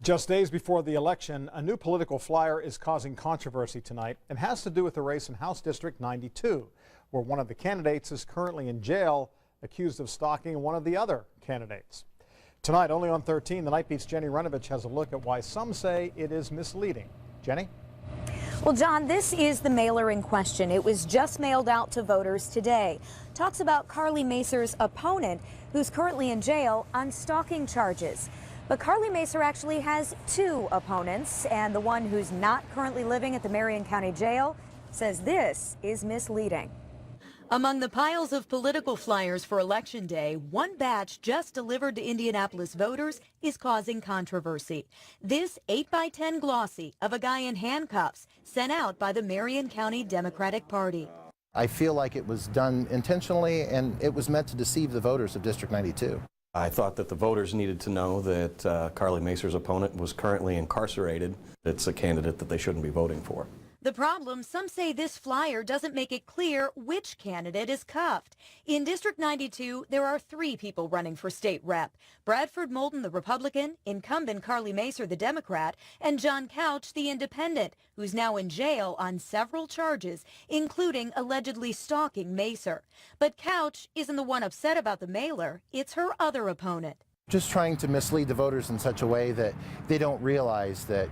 Just days before the election, a new political flyer is causing controversy tonight and has to do with the race in House District 92, where one of the candidates is currently in jail, accused of stalking one of the other candidates. Tonight, only on 13, the Night Beat's Jenny Renovich has a look at why some say it is misleading. Jenny? Well, John, this is the mailer in question. It was just mailed out to voters today. Talks about Carly Macer's opponent, who's currently in jail on stalking charges. But Carly Macer actually has two opponents, and the one who's not currently living at the Marion County Jail says this is misleading. Among the piles of political flyers for Election Day, one batch just delivered to Indianapolis voters is causing controversy. This 8x10 glossy of a guy in handcuffs sent out by the Marion County Democratic Party. I feel like it was done intentionally, and it was meant to deceive the voters of District 92. I thought that the voters needed to know that Carly Macer's opponent was currently incarcerated. It's a candidate that they shouldn't be voting for. The problem, some say this flyer doesn't make it clear which candidate is cuffed. In District 92, there are three people running for state rep. Bradford Moulton, the Republican, incumbent Carly Macer, the Democrat, and John Couch, the independent, who's now in jail on several charges, including allegedly stalking Macer. But Couch isn't the one upset about the mailer. It's her other opponent. Just trying to mislead the voters in such a way that they don't realize that,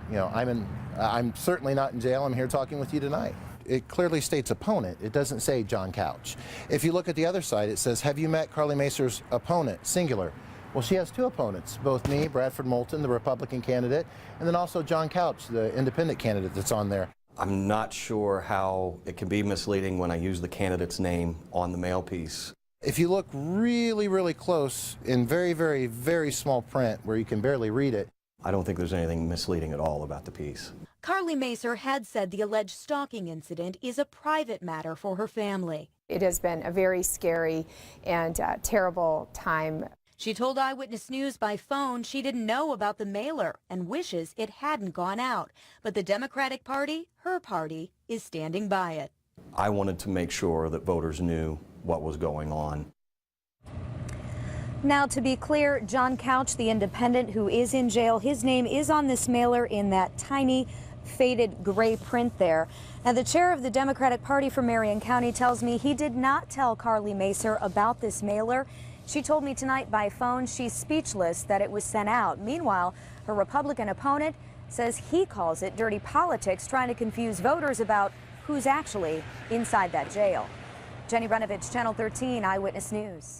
I'm certainly not in jail. I'm here talking with you tonight. It clearly states opponent. It doesn't say John Couch. If you look at the other side, it says, have you met Carly Macer's opponent, singular? Well, she has two opponents, both me, Bradford Moulton, the Republican candidate, and then also John Couch, the independent candidate that's on there. I'm not sure how it can be misleading when I use the candidate's name on the mail piece. If you look really, really close in very, very, very small print where you can barely read it, I don't think there's anything misleading at all about the piece. Carly Macer had said the alleged stalking incident is a private matter for her family. It has been a very scary and terrible time. She told Eyewitness News by phone she didn't know about the mailer and wishes it hadn't gone out. But the Democratic Party, her party, is standing by it. I wanted to make sure that voters knew what was going on. Now, to be clear, John Couch, the independent who is in jail, his name is on this mailer in that tiny faded gray print there. Now, the chair of the Democratic Party for Marion County tells me he did not tell Carly Macer about this mailer. She told me tonight by phone she's speechless that it was sent out. Meanwhile, her Republican opponent says he calls it dirty politics, trying to confuse voters about who's actually inside that jail. Jenny Renovich, Channel 13 Eyewitness News.